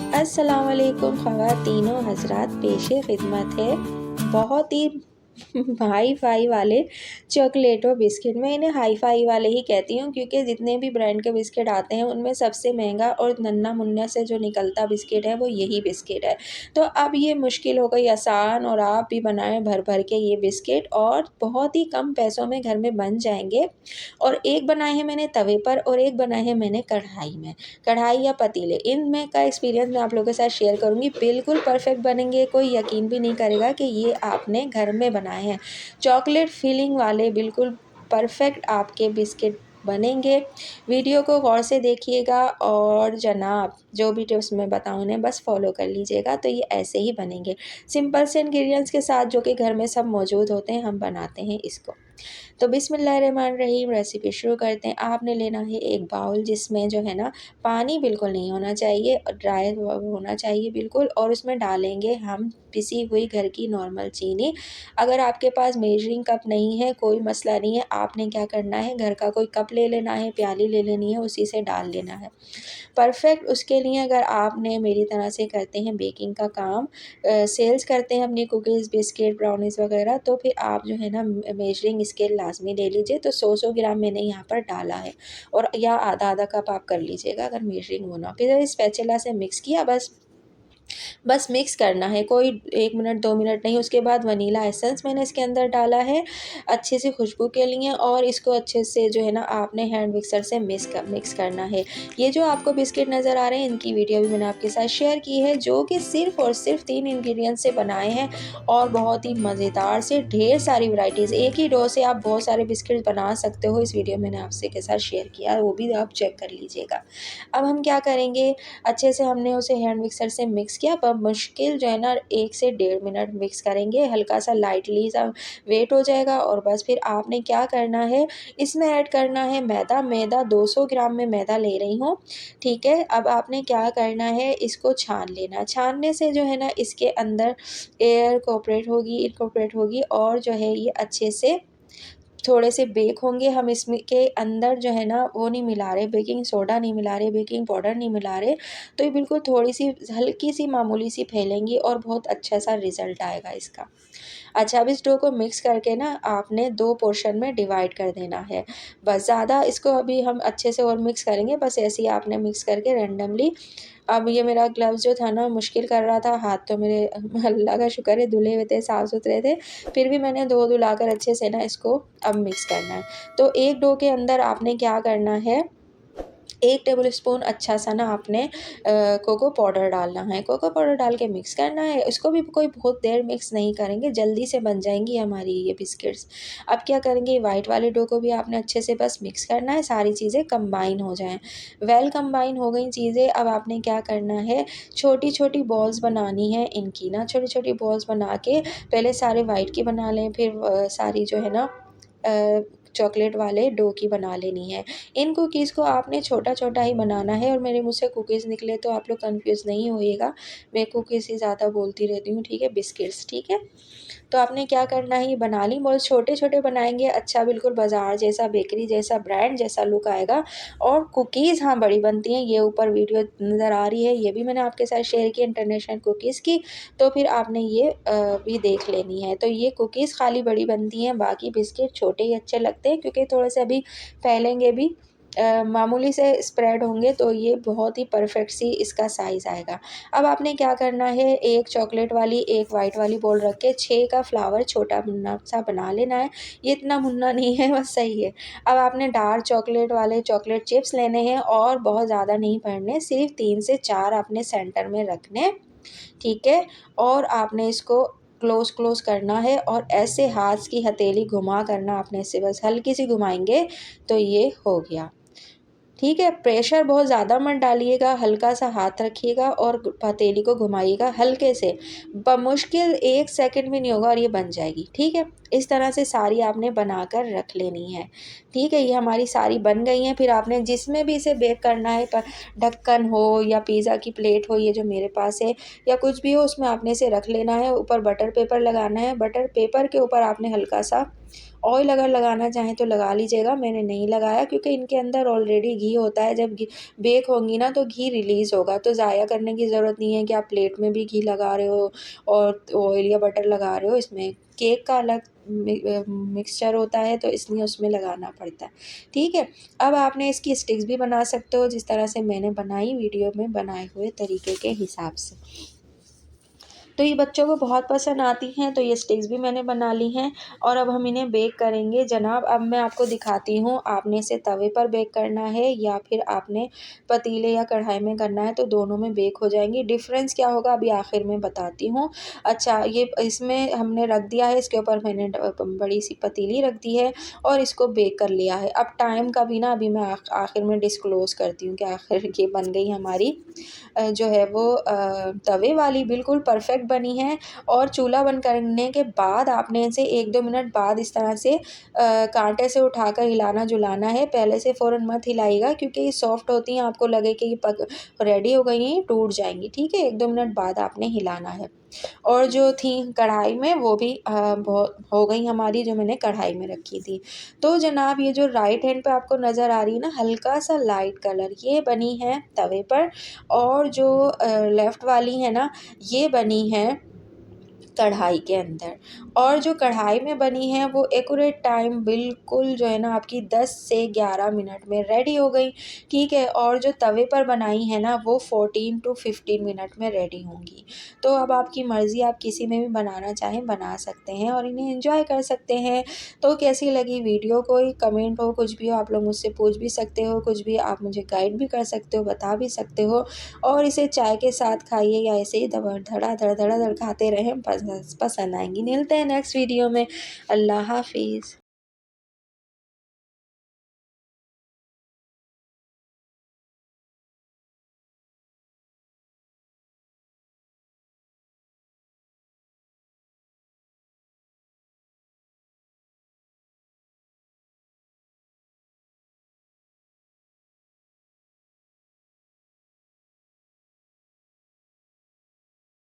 अस्सलाम वालेकुम ख़वातीनो हज़रात, पेशे खिदमत है बहुत ही हाई फाई वाले चॉकलेट और बिस्किट। मैं इन्हें हाई फाई वाले ही कहती हूँ क्योंकि जितने भी ब्रांड के बिस्किट आते हैं उनमें सबसे महंगा और नन्ना मुन्ना से जो निकलता बिस्किट है वो यही बिस्किट है। तो अब ये मुश्किल हो गई आसान और आप भी बनाएं भर भर के ये बिस्किट और बहुत ही कम पैसों में घर में बन जाएंगे। और एक बनाए हैं मैंने तवे पर और एक बनाए हैं मैंने कढ़ाई में, कढ़ाई या पतीले। इनमें का एक्सपीरियंस मैं आप लोगों के साथ शेयर करूँगी। बिल्कुल परफेक्ट बनेंगे, कोई यकीन भी नहीं करेगा कि ये आपने घर में बनाए हैं। चॉकलेट फिलिंग वाले बिल्कुल परफेक्ट आपके बिस्किट बनेंगे। वीडियो को गौर से देखिएगा और जनाब जो भी टिप्स मैं बताऊँ उन्हें बस फॉलो कर लीजिएगा, तो ये ऐसे ही बनेंगे। सिंपल से इंग्रेडिएंट्स के साथ जो कि घर में सब मौजूद होते हैं, हम बनाते हैं इसको। तो बिस्मिल्लाहिर्रहमानिर्रहीम, रेसिपी शुरू करते हैं। आपने लेना है एक बाउल जिसमें जो है ना पानी बिल्कुल नहीं होना चाहिए और ड्राई होना चाहिए बिल्कुल, और उसमें डालेंगे हम पिसी हुई घर की नॉर्मल चीनी। अगर आपके पास मेजरिंग कप नहीं है कोई मसला नहीं है, आपने क्या करना है घर का कोई कप ले लेना है, प्याली ले लेनी है, उसी से डाल लेना है परफेक्ट। उसके लिए अगर आपने मेरी तरह से करते हैं बेकिंग का काम, सेल्स करते हैं अपनी कुकीज़ बिस्किट ब्राउनीज़ वगैरह, तो फिर आप जो है ना मेजरिंग स्केल लाजमी ले लीजिए। तो 100 ग्राम मैंने यहाँ पर डाला है, और या आधा आधा कप आप कर लीजिएगा अगर मेजरिंग होना। फिर स्पैचुला से मिक्स किया, बस मिक्स करना है, कोई 1 मिनट 2 मिनट नहीं। उसके बाद वनीला एसेंस मैंने इसके अंदर डाला है अच्छे से खुशबू के लिए, और इसको अच्छे से जो है ना आपने हैंड मिक्सर से मिक्स करना है। ये जो आपको बिस्किट नज़र आ रहे हैं इनकी वीडियो भी मैंने आपके साथ शेयर की है, जो कि सिर्फ़ और सिर्फ 3 इंग्रेडिएंट्स से बनाए हैं और बहुत ही मज़ेदार से ढेर सारी वैराइटीज़। एक ही डो से आप बहुत सारे बिस्किट बना सकते हो। इस वीडियो मैंने आपसे के साथ शेयर किया, वो भी आप चेक कर लीजिएगा। अब हम क्या करेंगे, अच्छे से हमने उसे हैंड मिक्सर से मिक्स किया, पर मुश्किल जो है ना 1 से 1.5 मिनट मिक्स करेंगे, हल्का सा लाइटली सा वेट हो जाएगा। और बस फिर आपने क्या करना है, इसमें ऐड करना है मैदा 200 ग्राम में मैदा ले रही हूँ, ठीक है। अब आपने क्या करना है, इसको छान लेना। छानने से जो है ना इसके अंदर एयर इनकॉर्पोरेट होगी और जो है ये अच्छे से थोड़े से बेक होंगे। हम इसमें के अंदर जो है ना वो नहीं मिला रहे, बेकिंग सोडा नहीं मिला रहे, बेकिंग पाउडर नहीं मिला रहे, तो ये बिल्कुल थोड़ी सी हल्की सी मामूली सी फैलेंगी और बहुत अच्छा सा रिज़ल्ट आएगा इसका। अच्छा, अब इस डो को मिक्स करके ना आपने 2 पोर्शन में डिवाइड कर देना है। बस ज़्यादा इसको अभी हम अच्छे से और मिक्स करेंगे, बस ऐसे ही आपने मिक्स करके रैंडमली। अब ये मेरा ग्लव्स जो था ना मुश्किल कर रहा था, हाथ तो मेरे अल्लाह का शुक्र है धुले हुए थे, साफ़-सुथरे थे, फिर भी मैंने धो-धुलाकर अच्छे से ना इसको अब मिक्स करना है। तो एक डो के अंदर आपने क्या करना है, 1 टेबलस्पून अच्छा सा ना आपने कोको पाउडर डालना है। कोको पाउडर डाल के मिक्स करना है। इसको भी कोई बहुत देर मिक्स नहीं करेंगे, जल्दी से बन जाएँगी हमारी ये बिस्किट्स। अब क्या करेंगे, व्हाइट वाले डो को भी आपने अच्छे से बस मिक्स करना है, सारी चीज़ें कंबाइन हो जाएँ। वेल कंबाइन हो गई चीज़ें, अब आपने क्या करना है, छोटी-छोटी बॉल्स बनानी है इनकी ना, छोटी-छोटी बॉल्स बना के पहले सारे व्हाइट की बना लें, फिर सारी जो है ना अ, चॉकलेट वाले डो की बना लेनी है। इन कुकीज़ को आपने छोटा-छोटा ही बनाना है, और मेरे मुँह से कुकीज़ निकले तो आप लोग कन्फ्यूज़ नहीं होइएगा, मैं कुकीज़ ही ज़्यादा बोलती रहती हूँ, ठीक है, बिस्किट्स, ठीक है। तो आपने क्या करना है, ये बना ली बॉल्स, छोटे-छोटे बनाएँगे, अच्छा बिल्कुल बाज़ार जैसा, बेकरी जैसा, ब्रांड जैसा लुक आएगा। और कुकीज़ हाँ बड़ी बनती हैं, ये ऊपर वीडियो नज़र आ रही है, ये भी मैंने आपके साथ शेयर की इंटरनेशनल कुकीज़ की, तो फिर आपने ये भी देख लेनी है। तो ये कुकीज़ खाली बड़ी बनती हैं, बाकी बिस्किट छोटे ही अच्छे लगते हैं क्योंकि थोड़े से अभी फैलेंगे भी, मामूली से स्प्रेड होंगे, तो ये बहुत ही परफेक्ट सी इसका साइज़ आएगा। अब आपने क्या करना है, एक चॉकलेट वाली एक वाइट वाली बॉल रख के 6 का फ्लावर छोटा मुन्ना सा बना लेना है। ये इतना मुन्ना नहीं है, बस सही है। अब आपने डार्क चॉकलेट वाले चॉकलेट चिप्स लेने हैं और बहुत ज़्यादा नहीं भरने, सिर्फ 3 से 4 आपने सेंटर में रखने, ठीक है। और आपने इसको क्लोज़ करना है और ऐसे हाथ की हथेली घुमा करना आपने, इसे बस हल्की सी घुमाएँगे तो ये हो गया। ठीक है, प्रेशर बहुत ज़्यादा मत डालिएगा, हल्का सा हाथ रखिएगा और हथेली को घुमाइएगा हल्के से, बमुश्किल 1 सेकंड भी नहीं होगा और ये बन जाएगी, ठीक है। इस तरह से सारी आपने बनाकर रख लेनी है, ठीक है। ये हमारी सारी बन गई हैं। फिर आपने जिसमें भी इसे बेक करना है, पर ढक्कन हो या पिज़्ज़ा की प्लेट हो, ये जो मेरे पास है, या कुछ भी हो, उसमें आपने इसे रख लेना है। ऊपर बटर पेपर लगाना है, बटर पेपर के ऊपर आपने हल्का सा ऑयल अगर लगाना चाहें तो लगा लीजिएगा, मैंने नहीं लगाया क्योंकि इनके अंदर ऑलरेडी घी घी होता है, जब बेक होंगी ना तो घी रिलीज़ होगा। तो ज़ाया करने की ज़रूरत नहीं है कि आप प्लेट में भी घी लगा रहे हो और ऑयल या बटर लगा रहे हो। इसमें केक का अलग मिक्सचर होता है, तो इसलिए उसमें लगाना पड़ता है। ठीक है, अब आपने इसकी स्टिक्स भी बना सकते हो जिस तरह से मैंने बनाई वीडियो में बनाए हुए तरीके के हिसाब से। तो ये बच्चों को बहुत पसंद आती हैं, तो ये स्टिक्स भी मैंने बना ली हैं और अब हम इन्हें बेक करेंगे जनाब। अब मैं आपको दिखाती हूँ, आपने इसे तवे पर बेक करना है या फिर आपने पतीले या कढ़ाई में करना है, तो दोनों में बेक हो जाएंगी। डिफ़रेंस क्या होगा अभी आखिर में बताती हूँ। अच्छा, ये इसमें हमने रख दिया है, इसके ऊपर मैंने बड़ी सी पतीली रख दी है और इसको बेक कर लिया है। अब टाइम का भी ना अभी मैं आखिर में डिस्क्लोज़ करती हूँ कि आखिर ये बन गई हमारी जो है वो तवे वाली बिल्कुल परफ़ेक्ट बनी है। और चूल्हा बंद करने के बाद आपने इसे 1-2 मिनट बाद इस तरह से काँटे से उठाकर हिलाना-जुलाना है। पहले से फ़ौरन मत हिलाइएगा क्योंकि ये सॉफ्ट होती हैं, आपको लगे कि ये पक रेडी हो गई हैं, ये टूट जाएँगी, ठीक है? 1-2 मिनट बाद आपने हिलाना है। और जो थी कढ़ाई में वो भी हो गई हमारी, जो मैंने कढ़ाई में रखी थी। तो जनाब ये जो राइट हैंड पे आपको नज़र आ रही है ना हल्का-सा लाइट कलर, ये बनी है तवे पर और जो लेफ़्ट वाली है ना, ये बनी है कढ़ाई के अंदर। और जो कढ़ाई में बनी है वो एक्यूरेट टाइम बिल्कुल जो है ना आपकी 10 से 11 मिनट में रेडी हो गई, ठीक है? और जो तवे पर बनाई है ना वो 14 टू 15 मिनट में रेडी होंगी। तो अब आपकी मर्ज़ी, आप किसी में भी बनाना चाहें बना सकते हैं और इन्हें एंजॉय कर सकते हैं। तो कैसी लगी वीडियो, कोई कमेंट हो, कुछ भी हो, आप लोग मुझसे पूछ भी सकते हो, कुछ भी आप मुझे गाइड भी कर सकते हो, बता भी सकते हो। और इसे चाय के साथ खाइए या ऐसे ही धड़ाधड़ खाते रहें, पसंद आएँगी। मिलते हैं नेक्स्ट वीडियो में। अल्लाह हाफ़िज़।